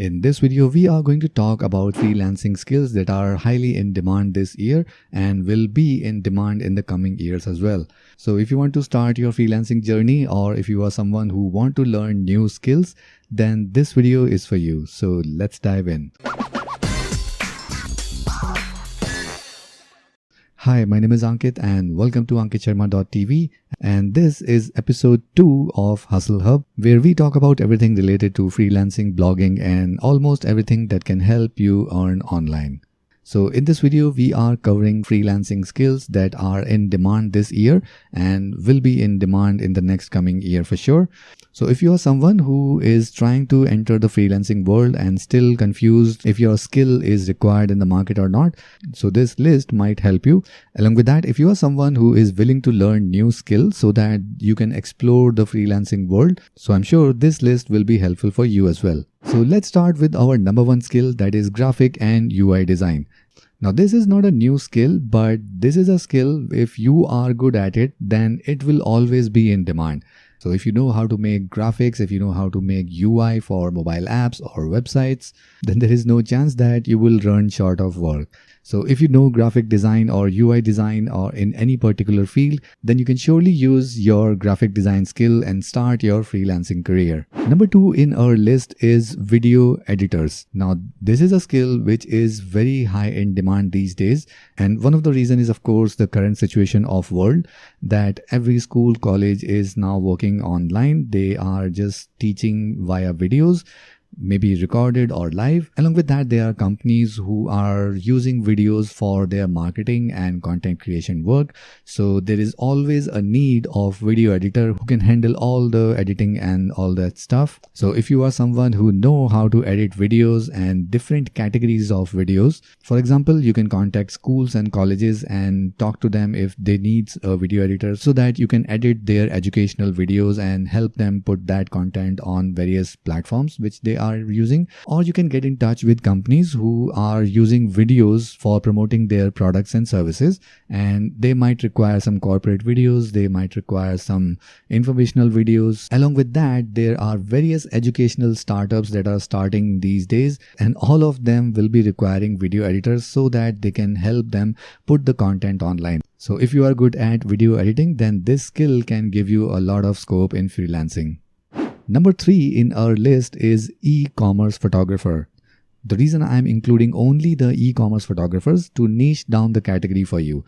In this video, we are going to talk about freelancing skills that are highly in demand this year and will be in demand in the coming years as well. So if you want to start your freelancing journey, or if you are someone who want to learn new skills, then this video is for you. So let's dive in. Hi, my name is Ankit and welcome to AnkitSharma.tv, and this is episode 2 of Hustle Hub, where we talk about everything related to freelancing, blogging, and almost everything that can help you earn online. So in this video, we are covering freelancing skills that are in demand this year and will be in demand in the next coming year for sure. So if you are someone who is trying to enter the freelancing world and still confused if your skill is required in the market or not, so this list might help you. Along with that, if you are someone who is willing to learn new skills so that you can explore the freelancing world, so I'm sure this list will be helpful for you as well. So let's start with our number one skill, that is graphic and UI design. Now this is not a new skill, but this is a skill, if you are good at it, then it will always be in demand. So if you know how to make graphics, if you know how to make UI for mobile apps or websites, then there is no chance that you will run short of work. So if you know graphic design or UI design or in any particular field, then you can surely use your graphic design skill and start your freelancing career. Number 2 in our list is video editors. Now this is a skill which is very high in demand these days, and one of the reasons is of course the current situation of world, that every school, college is now working online. They are just teaching via videos, maybe recorded or live. Along with that, there are companies who are using videos for their marketing and content creation work. So there is always a need of video editor who can handle all the editing and all that stuff. So if you are someone who know how to edit videos and different categories of videos, for example, you can contact schools and colleges and talk to them if they need a video editor so that you can edit their educational videos and help them put that content on various platforms which they are using. Or you can get in touch with companies who are using videos for promoting their products and services, and they might require some corporate videos, they might require some informational videos. Along with that, there are various educational startups that are starting these days, and all of them will be requiring video editors so that they can help them put the content online. So if you are good at video editing, then this skill can give you a lot of scope in freelancing. Number 3 in our list is e-commerce photographer. The reason I am including only the e-commerce photographers to niche down the category for you.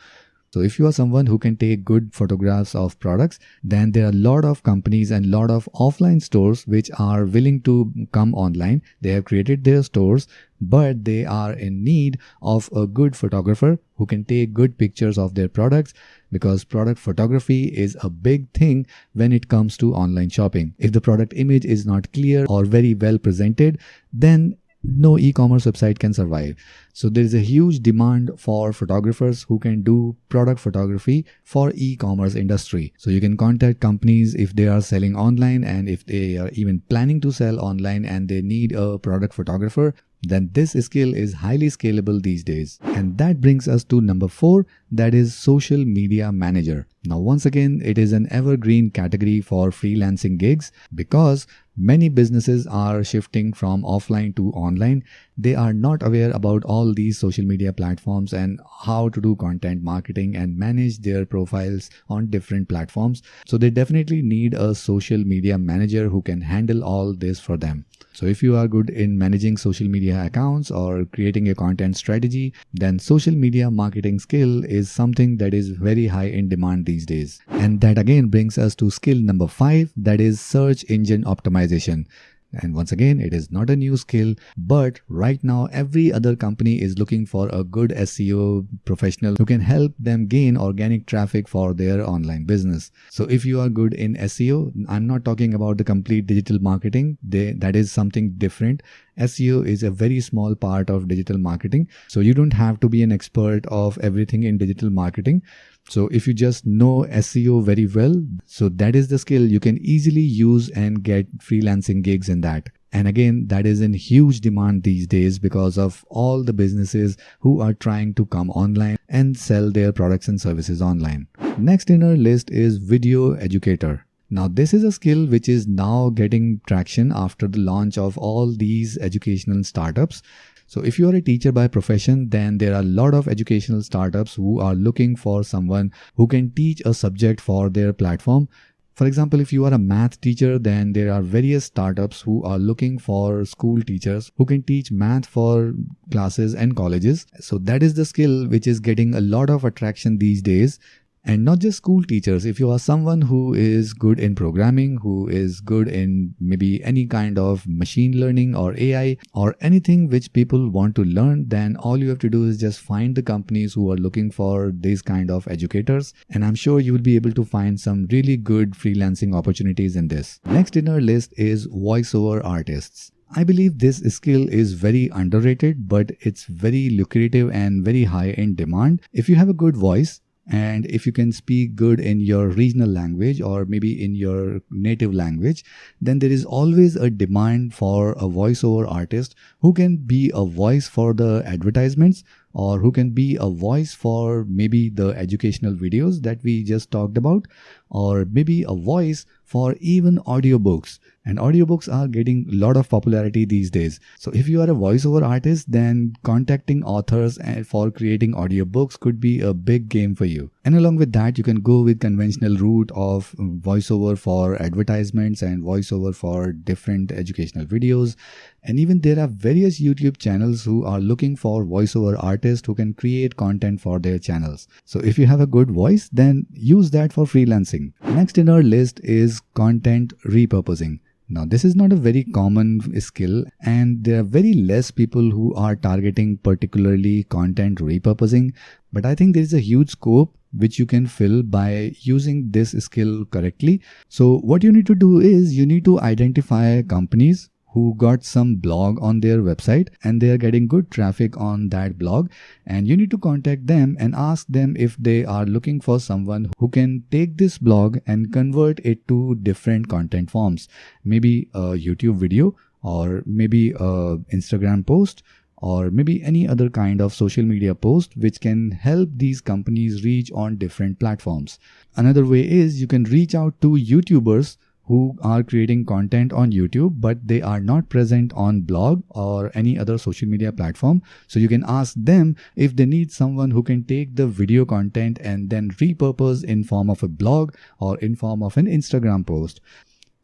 So if you are someone who can take good photographs of products, then there are a lot of companies and a lot of offline stores which are willing to come online. They have created their stores, but they are in need of a good photographer who can take good pictures of their products, because product photography is a big thing when it comes to online shopping. If the product image is not clear or very well presented, then no e-commerce website can survive. So there is a huge demand for photographers who can do product photography for e-commerce industry. So you can contact companies if they are selling online, and if they are even planning to sell online and they need a product photographer, then this skill is highly scalable these days. And that brings us to number 4, that is social media manager. Now once again, it is an evergreen category for freelancing gigs because many businesses are shifting from offline to online. They are not aware about all these social media platforms and how to do content marketing and manage their profiles on different platforms. So they definitely need a social media manager who can handle all this for them. So if you are good in managing social media accounts or creating a content strategy, then social media marketing skill is something that is very high in demand these days. And that again brings us to skill number 5, that is search engine optimization. And once again, it is not a new skill, but right now every other company is looking for a good SEO professional who can help them gain organic traffic for their online business. So if you are good in SEO, I'm not talking about the complete digital marketing. That is something different. SEO is a very small part of digital marketing. So you don't have to be an expert of everything in digital marketing. So if you just know SEO very well, so that is the skill you can easily use and get freelancing gigs in that. And again, that is in huge demand these days because of all the businesses who are trying to come online and sell their products and services online. Next in our list is video educator. Now, this is a skill which is now getting traction after the launch of all these educational startups. So if you are a teacher by profession, then there are a lot of educational startups who are looking for someone who can teach a subject for their platform. For example, if you are a math teacher, then there are various startups who are looking for school teachers who can teach math for classes and colleges. So that is the skill which is getting a lot of attraction these days. And not just school teachers. If you are someone who is good in programming, who is good in maybe any kind of machine learning or AI or anything which people want to learn, then all you have to do is just find the companies who are looking for these kind of educators. And I'm sure you will be able to find some really good freelancing opportunities in this. Next in our list is voiceover artists. I believe this skill is very underrated, but it's very lucrative and very high in demand. If you have a good voice, and if you can speak good in your regional language or maybe in your native language, then there is always a demand for a voiceover artist who can be a voice for the advertisements or who can be a voice for maybe the educational videos that we just talked about, or maybe a voice for even audiobooks. And audiobooks are getting a lot of popularity these days. So if you are a voiceover artist, then contacting authors for creating audiobooks could be a big game for you. And along with that, you can go with conventional route of voiceover for advertisements and voiceover for different educational videos. And even there are various YouTube channels who are looking for voiceover artists who can create content for their channels. So if you have a good voice, then use that for freelancing. Next in our list is content repurposing. Now, this is not a very common skill, and there are very less people who are targeting particularly content repurposing. But I think there is a huge scope which you can fill by using this skill correctly. So what you need to do is you need to identify companies who got some blog on their website and they are getting good traffic on that blog, and you need to contact them and ask them if they are looking for someone who can take this blog and convert it to different content forms, maybe a YouTube video or maybe a Instagram post or maybe any other kind of social media post which can help these companies reach on different platforms. Another way is you can reach out to YouTubers who are creating content on YouTube, but they are not present on blog or any other social media platform. So you can ask them if they need someone who can take the video content and then repurpose in form of a blog or in form of an Instagram post.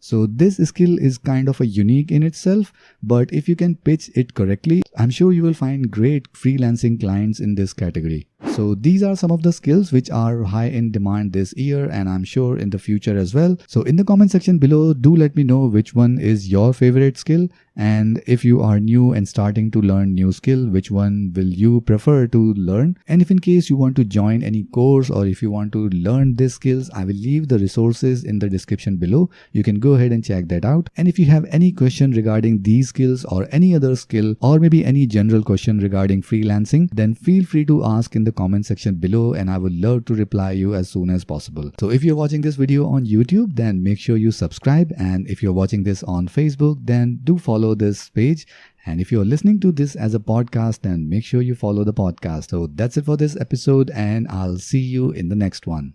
So this skill is kind of a unique in itself, but if you can pitch it correctly, I'm sure you will find great freelancing clients in this category. So these are some of the skills which are high in demand this year, and I'm sure in the future as well. So in the comment section below, do let me know which one is your favorite skill, and if you are new and starting to learn new skill, which one will you prefer to learn? And if in case you want to join any course or if you want to learn these skills, I will leave the resources in the description below. You can go ahead and check that out. And if you have any question regarding these skills or any other skill or maybe any general question regarding freelancing, then feel free to ask in the comment section below, and I would love to reply you as soon as possible. So if you're watching this video on YouTube, then make sure you subscribe, and if you're watching this on Facebook, then do follow this page. And if you're listening to this as a podcast, then make sure you follow the podcast. So that's it for this episode, and I'll see you in the next one.